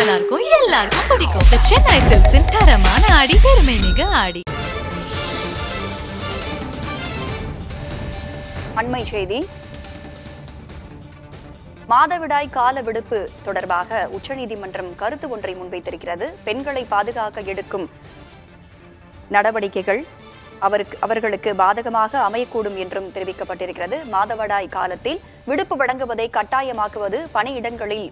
நல்லா இருக்கும், எல்லாருக்கும் பிடிக்கும். The Chennai Silks in தரமான ஆடி, பெருமை மிக ஆடி. அண்மை செய்தி. மாதவிடாய் கால விடுப்பு தொடர்பாக உச்சநீதிமன்றம் கருத்து ஒன்றை முன்வைத்திருக்கிறது. பெண்களை பாதுகாக்க எடுக்கும் நடவடிக்கைகள் அவர்களுக்கு பாதகமாக அமையக்கூடும் என்றும் தெரிவிக்கப்பட்டிருக்கிறது. மாதவிடாய் காலத்தில் விடுப்பு வழங்குவதை கட்டாயமாக்குவது பணியிடங்களில்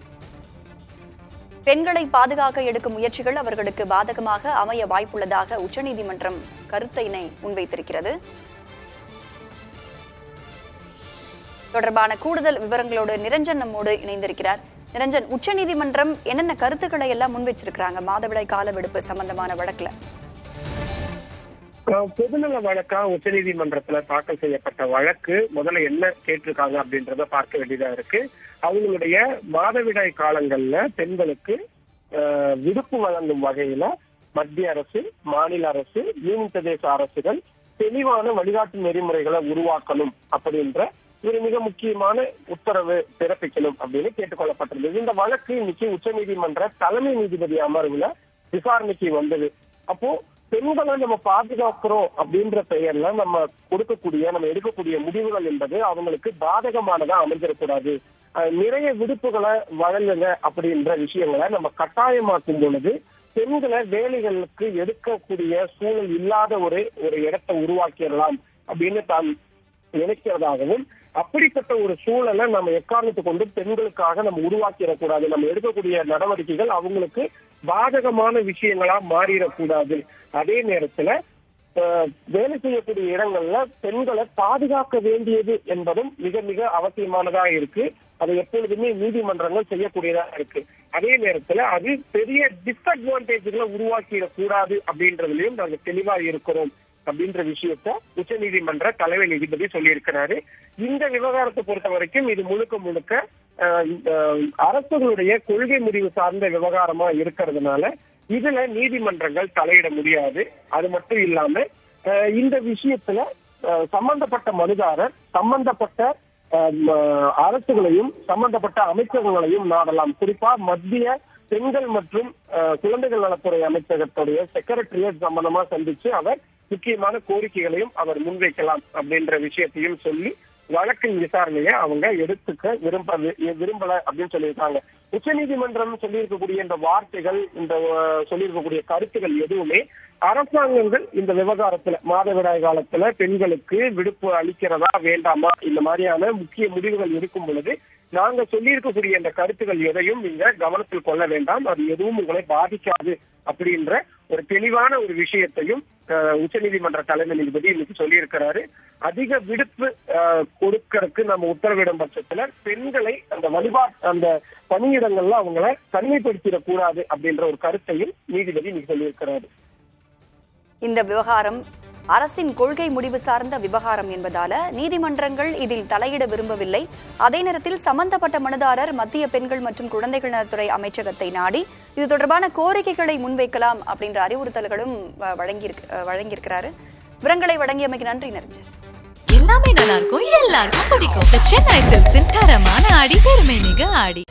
பெண்களை பாதுகாக்க எடுக்கும் முயற்சிகள் அவர்களுக்கு பாதகமாக அமைய வாய்ப்புள்ளதாக உச்சநீதிமன்றம் கருத்தினை முன்வைத்திருக்கிறது. தொடர்பான கூடுதல் விவரங்களோடு நிரஞ்சன் நம்மோடு இணைந்திருக்கிறார். நிரஞ்சன், உச்சநீதிமன்றம் என்னென்ன கருத்துக்களை எல்லாம் முன்வச்சிருக்கிறாங்க மாதவிடாய் கால விடுப்பு சம்பந்தமான வழக்குல? பொதுநல வழக்கா உச்சநீதிமன்றத்துல தாக்கல் செய்யப்பட்ட வழக்கு முதல்ல என்ன கேட்டிருக்காங்க அப்படின்றத பார்க்க வேண்டியதா இருக்கு. அவங்களுடைய மாதவிடாய் காலங்கள்ல பெண்களுக்கு விடுப்பு வழங்கும் வகையில மத்திய அரசு, மாநில அரசு, யூனியன் பிரதேச அரசுகள் தெளிவான வழிகாட்டு நெறிமுறைகளை உருவாக்கணும் அப்படின்ற ஒரு மிக முக்கியமான உத்தரவு பிறப்பிக்கணும் அப்படின்னு கேட்டுக்கொள்ளப்பட்டிருந்தது. இந்த வழக்கு இன்னைக்கு உச்சநீதிமன்ற தலைமை நீதிபதி அமர்வுல விசாரணைக்கு வந்தது. அப்போ பெண்களை நம்ம பாதுகாக்கிறோம் அப்படின்ற பெயர்ல நம்ம எடுக்கக்கூடிய முடிவுகள் என்பது அவங்களுக்கு பாதகமானதா அமைஞ்சிடக்கூடாது. நிறைய விடுப்புகளை வழங்குங்க அப்படின்ற விஷயங்களை நம்ம கட்டாயமாக்கும் பொழுது பெண்களை வேலைகளுக்கு எடுக்கக்கூடிய சூழல் இல்லாத ஒரு இடத்தை உருவாக்கிடலாம் அப்படின்னு தான் நினைக்கிறதாகவும், அப்படிப்பட்ட ஒரு சூழலை நம்ம எக்காரணத்தை கொண்டு பெண்களுக்காக நம்ம உருவாக்கிடக்கூடாது. நம்ம எடுக்கக்கூடிய நடவடிக்கைகள் அவங்களுக்கு பாதகமான விஷயங்களா மாறிடக்கூடாது. அதே நேரத்துல வேலை செய்யக்கூடிய இடங்கள்ல பெண்களை பாதுகாக்க வேண்டியது என்பதும் மிக மிக அவசியமானதா இருக்கு. அதை எப்பொழுதுமே நீதிமன்றங்கள் செய்யக்கூடியதா இருக்கு. அதே நேரத்துல அது பெரிய டிஸ்அட்வான்டேஜ்களை உருவாக்கிடக்கூடாது அப்படின்றதுலயும் நாங்க தெளிவா இருக்கிறோம் அப்படின்ற விஷயத்த உச்ச நீதிமன்ற தலைமை நீதிபதி சொல்லியிருக்கிறாரு. இந்த விவகாரத்தை பொறுத்த வரைக்கும் இது முழுக்க அரசுகளுடைய கொள்கை முடிவு சார்ந்த விவகாரமா இருக்கிறதுனால இதுல நீதிமன்றங்கள் தலையிட முடியாது. அது மட்டும் இல்லாம இந்த விஷயத்துல சம்பந்தப்பட்ட மனுதாரர் சம்பந்தப்பட்ட அரசுகளையும் சம்பந்தப்பட்ட அமைச்சகங்களையும் நாடலாம். குறிப்பா மத்திய பெண்கள் மற்றும் குழந்தைகள் நலத்துறை அமைச்சகத்துடைய செக்ரட்டரியேட் சம்பந்தமா சந்திச்சு அவர் முக்கியமான கோரிக்கைகளையும் அவர் முன்வைக்கலாம் அப்படின்ற விஷயத்தையும் சொல்லி வழக்கின் விசாரணையை அவங்க எடுத்துக்க விரும்பல அப்படின்னு சொல்லியிருக்காங்க. உச்ச நீதிமன்றம் சொல்லியிருக்கக்கூடிய இந்த வார்த்தைகள், இந்த சொல்லியிருக்கக்கூடிய கருத்துகள் எதுவுமே அரசாங்கங்கள் இந்த விவகாரத்துல மாதவிடாய் காலத்துல பெண்களுக்கு விடுப்பு அளிக்கிறதா வேண்டாமா இந்த மாதிரியான முக்கிய முடிவுகள் இருக்கும் பொழுது நாங்க சொல்லியிருக்கக்கூடிய இந்த கருத்துக்கள் எதையும் நீங்க கவனத்தில் கொள்ள வேண்டாம், அது எதுவும் உங்களை பாதிக்காது அப்படின்ற ஒரு தெளிவான ஒரு விஷயத்தையும் உச்சநீதிமன்ற தலைமை நீதிபதி இன்னைக்கு சொல்லியிருக்கிறாரு. அதிக விடுப்பு கொடுக்கறதுக்கு நம்ம உத்தரவிடும் பட்சத்துல பெண்களை அந்த பணியிடங்கள்ல அவங்களை தனிமைப்படுத்திடக் கூடாது அப்படின்ற ஒரு கருத்தையும் நீதிபதி இன்னைக்கு சொல்லியிருக்கிறாரு. இந்த விவகாரம் அரசின் கொள்கை முடிவு சார்ந்த விவகாரம் என்பதால நீதிமன்றங்கள் இதில் தலையிட விரும்பவில்லை. அதே நேரத்தில் சம்பந்தப்பட்ட மனுதாரர் மத்திய பெண்கள் மற்றும் குழந்தைகள் நலத்துறை அமைச்சகத்தை நாடி இது தொடர்பான கோரிக்கைகளை முன்வைக்கலாம் அப்படின்ற அறிவுறுத்தல்களும் வழங்கியிருக்கிறாரு. விவரங்களை வழங்கியமைக்கு நன்றி நிரஞ்சன். எல்லாமே நல்லா இருக்கும், எல்லாருக்கும் பிடிக்கும். The Chennai Silks in தரமான ஆடி, பெருமை மிக ஆடி.